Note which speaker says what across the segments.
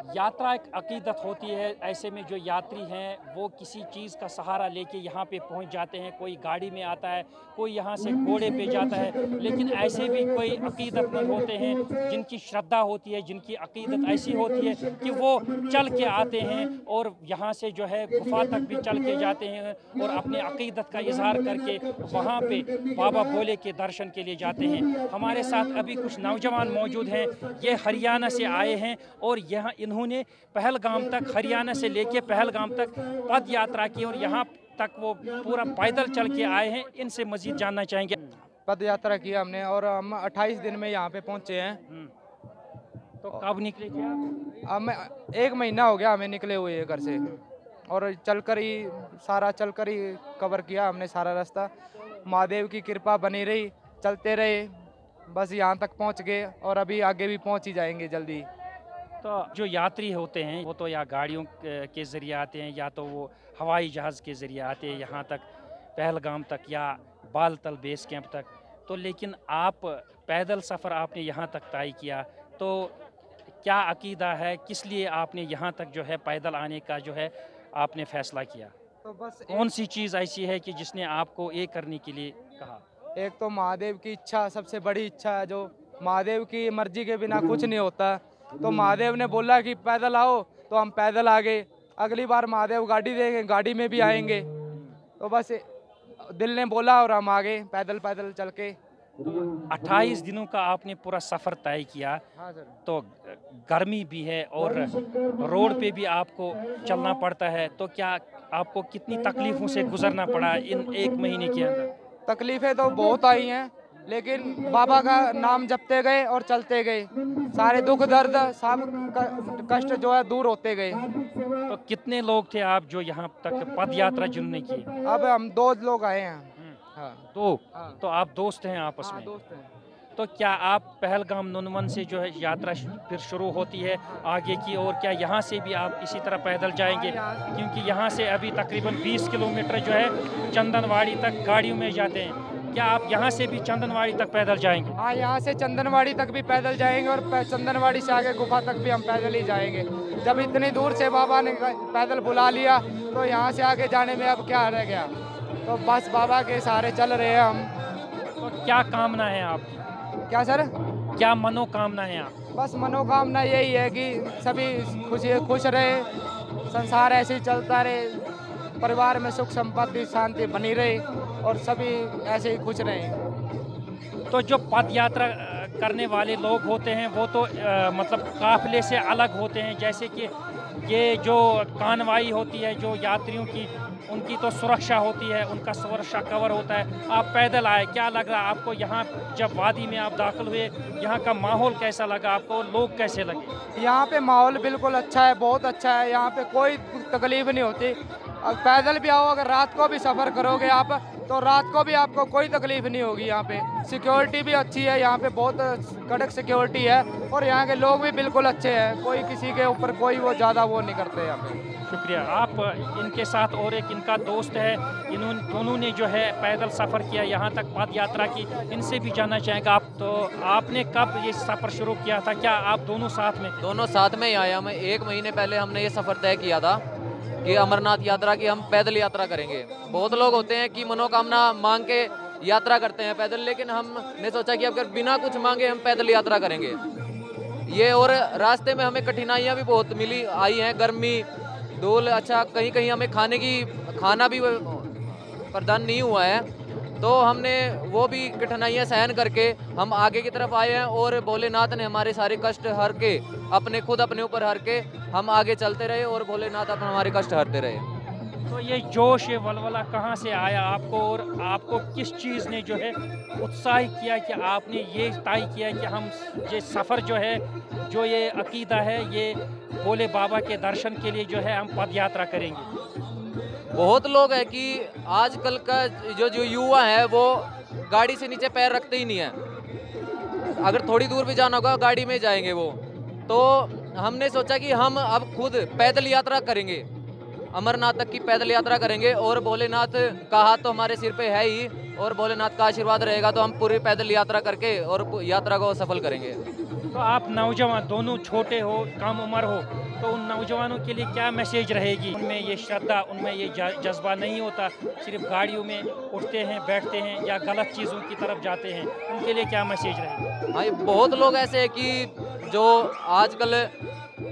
Speaker 1: यात्रा एक अकीदत होती है। ऐसे में जो यात्री हैं वो किसी चीज़ का सहारा लेके यहाँ पे पहुँच जाते हैं। कोई गाड़ी में आता है, कोई यहाँ से घोड़े पे जाता है, लेकिन ऐसे भी कोई अकीदतमंद होते हैं जिनकी श्रद्धा होती है, जिनकी अकीदत ऐसी होती है कि वो चल के आते हैं और यहाँ से जो है गुफा तक भी चल के जाते हैं और अपने अकीदत का इजहार करके वहाँ पे बाबा भोले के दर्शन के लिए जाते हैं। हमारे साथ अभी कुछ नौजवान मौजूद हैं, ये हरियाणा से आए हैं और यहाँ इन्होंने पहलगाम तक, हरियाणा से लेके पहलगाम तक पद यात्रा की और यहाँ तक वो पूरा पैदल चल के आए हैं। इनसे मजीद जानना चाहेंगे।
Speaker 2: पद यात्रा किया हमने और हम 28 दिन में यहाँ पे पहुँचे हैं।
Speaker 1: तो कब निकले थे आप?
Speaker 2: हम 1 महीना हो गया हमें निकले हुए घर से और चलकर ही कवर किया हमने सारा रास्ता। महादेव की कृपा बनी रही, चलते रहे, बस यहाँ तक पहुँच गए और अभी आगे भी पहुँच ही जाएंगे जल्दी।
Speaker 1: तो जो यात्री होते हैं वो तो या गाड़ियों के ज़रिए आते हैं या तो वो हवाई जहाज़ के ज़रिए आते हैं यहाँ तक, पहलगाम तक या बालतल बेस कैंप तक। तो लेकिन आप पैदल सफ़र आपने यहाँ तक तय किया, तो क्या अकीदा है, किस लिए आपने यहाँ तक जो है पैदल आने का जो है आपने फ़ैसला किया?
Speaker 2: तो बस
Speaker 1: कौन सी चीज़ ऐसी है कि जिसने आपको ये करने के लिए कहा?
Speaker 2: एक तो महादेव की इच्छा, सबसे बड़ी इच्छा है, जो महादेव की मर्जी के बिना कुछ नहीं होता। तो महादेव ने बोला कि पैदल आओ, तो हम पैदल आ गए। अगली बार महादेव गाड़ी देंगे, गाड़ी में भी आएंगे। तो बस दिल ने बोला और हम आ गए पैदल पैदल चल के।
Speaker 1: 28 दिनों का आपने पूरा सफ़र तय किया।
Speaker 2: हाँ सर।
Speaker 1: तो गर्मी भी है और रोड पे भी आपको चलना पड़ता है, तो क्या आपको कितनी तकलीफ़ों से गुजरना पड़ा इन 1 महीने के अंदर?
Speaker 2: तकलीफें तो बहुत आई हैं, लेकिन बाबा का नाम जपते गए और चलते गए। सारे दुख दर्द सब कष्ट जो है दूर होते गए।
Speaker 1: तो कितने लोग थे आप जो यहाँ तक पद यात्रा जिन्होंने की?
Speaker 2: अब हम 2 लोग आए हैं। हाँ
Speaker 1: 2।
Speaker 2: हाँ।
Speaker 1: तो आप दोस्त हैं आपस
Speaker 2: हाँ
Speaker 1: में?
Speaker 2: दोस्त हैं।
Speaker 1: तो क्या आप पहलगाम नुनवन से जो है यात्रा फिर शुरू होती है आगे की, और क्या यहाँ से भी आप इसी तरह पैदल जाएंगे? क्योंकि यहाँ से अभी तकरीबन 20 किलोमीटर जो है चंदनवाड़ी तक गाड़ियों में जाते हैं। क्या आप यहाँ से भी चंदनवाड़ी तक पैदल जाएंगे?
Speaker 2: हाँ, यहाँ से चंदनवाड़ी तक भी पैदल जाएंगे और चंदनवाड़ी से आगे गुफा तक भी हम पैदल ही जाएंगे। जब इतनी दूर से बाबा ने पैदल बुला लिया तो यहाँ से आगे जाने में अब क्या रह गया। तो बस बाबा के सहारे चल रहे हैं हम।
Speaker 1: तो क्या कामना है आपकी?
Speaker 2: क्या सर?
Speaker 1: क्या मनोकामना है आप?
Speaker 2: बस मनोकामना यही है कि सभी खुश रहे, संसार ऐसे ही चलता रहे, परिवार में सुख संपत्ति शांति बनी रहे और सभी ऐसे ही खुश रहें।
Speaker 1: तो जो पद यात्रा करने वाले लोग होते हैं वो तो मतलब काफिले से अलग होते हैं, जैसे कि ये जो कानवाई होती है जो यात्रियों की, उनकी तो सुरक्षा होती है, उनका सुरक्षा कवर होता है। आप पैदल आए, क्या लग रहा आपको यहाँ जब वादी में आप दाखिल हुए, यहाँ का माहौल कैसा लगा आपको, लोग कैसे लगे?
Speaker 2: यहाँ पे माहौल बिल्कुल अच्छा है, बहुत अच्छा है। यहाँ पे कोई तकलीफ नहीं होती। अब पैदल भी आओ, अगर रात को भी सफ़र करोगे आप, तो रात को भी आपको कोई तकलीफ नहीं होगी। यहाँ पे सिक्योरिटी भी अच्छी है, यहाँ पे बहुत कड़क सिक्योरिटी है और यहाँ के लोग भी बिल्कुल अच्छे हैं। कोई किसी के ऊपर कोई वो ज़्यादा वो नहीं करते यहाँ पे।
Speaker 1: शुक्रिया। आप इनके साथ और एक इनका दोस्त है, इन्होंने दोनों ने जो है पैदल सफ़र किया यहाँ तक पद यात्रा की, इनसे भी जानना चाहेंगे आप। तो आपने कब ये सफ़र शुरू किया था? क्या आप दोनों साथ में?
Speaker 3: दोनों साथ में ही आए। हम 1 महीने पहले हमने ये सफ़र तय किया था कि अमरनाथ यात्रा की हम पैदल यात्रा करेंगे। बहुत लोग होते हैं कि मनोकामना मांग के यात्रा करते हैं पैदल, लेकिन हमने सोचा कि अगर बिना कुछ मांगे हम पैदल यात्रा करेंगे ये। और रास्ते में हमें कठिनाइयाँ भी बहुत आई हैं, गर्मी, धूल, अच्छा कहीं कहीं हमें खाना भी प्रदान नहीं हुआ है, तो हमने वो भी कठिनाइयाँ सहन करके हम आगे की तरफ आए हैं और भोलेनाथ ने हमारे सारे कष्ट हर के अपने ऊपर हर के हम आगे चलते रहे और भोलेनाथ अपने हमारे कष्ट हरते रहे।
Speaker 1: तो ये जोश, ये वलवला कहाँ से आया आपको, और आपको किस चीज़ ने जो है उत्साहित किया कि आपने ये तय किया कि हम ये सफ़र जो है, जो ये अकीदा है, ये भोले बाबा के दर्शन के लिए जो है हम पद यात्रा करेंगे?
Speaker 3: बहुत लोग हैं कि आजकल का जो युवा है वो गाड़ी से नीचे पैर रखते ही नहीं है। अगर थोड़ी दूर भी जाना होगा गाड़ी में जाएंगे वो। तो हमने सोचा कि हम अब खुद पैदल यात्रा करेंगे, अमरनाथ तक की पैदल यात्रा करेंगे और भोलेनाथ का हाथ तो हमारे सिर पे है ही और भोलेनाथ का आशीर्वाद रहेगा तो हम पूरी पैदल यात्रा करके और यात्रा को सफल करेंगे।
Speaker 1: तो आप नौजवान दोनों छोटे हो कम उम्र हो, तो उन नौजवानों के लिए क्या मैसेज रहेगी? उनमें ये श्रद्धा, उनमें ये जज्बा नहीं होता, सिर्फ गाड़ियों में उठते हैं, बैठते हैं या गलत चीज़ों की तरफ जाते हैं, उनके लिए क्या मैसेज रहेगा?
Speaker 3: हाँ, ये बहुत लोग ऐसे हैं कि जो आजकल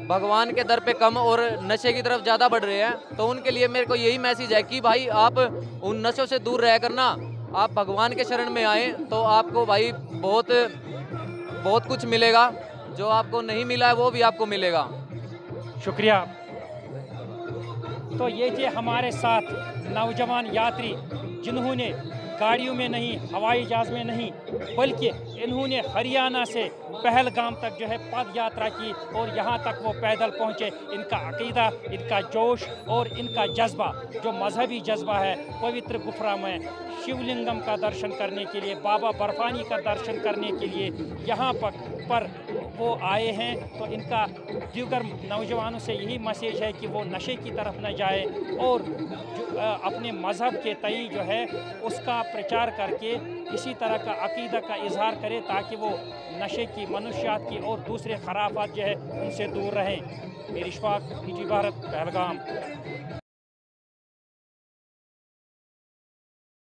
Speaker 3: भगवान के दर पे कम और नशे की तरफ ज़्यादा बढ़ रहे हैं, तो उनके लिए मेरे को यही मैसेज है कि भाई आप उन नशों से दूर रह कर ना आप भगवान के शरण में आए, तो आपको भाई बहुत बहुत कुछ मिलेगा। जो आपको नहीं मिला है वो भी आपको मिलेगा।
Speaker 1: शुक्रिया। तो ये थे हमारे साथ नौजवान यात्री जिन्होंने गाड़ियों में नहीं, हवाई जहाज़ में नहीं, बल्कि इन्होंने हरियाणा से पहलगाम तक जो है पद यात्रा की और यहाँ तक वो पैदल पहुँचे। इनका अकीदा, इनका जोश और इनका जज्बा, जो मजहबी जज्बा है, पवित्र गुफरा में शिवलिंगम का दर्शन करने के लिए, बाबा बर्फानी का दर्शन करने के लिए यहाँ पर वो आए हैं। तो इनका दीगर नौजवानों से यही मैसेज है कि वो नशे की तरफ न जाए और अपने मज़हब के तई जो है उसका प्रचार करके इसी तरह का अकीदा का इजहार करे, ताकि वो नशे की, मनुष्यात की और दूसरे खराफात जो है उनसे दूर रहें। मेरी इशफाक, निजी भारत, पहलगाम।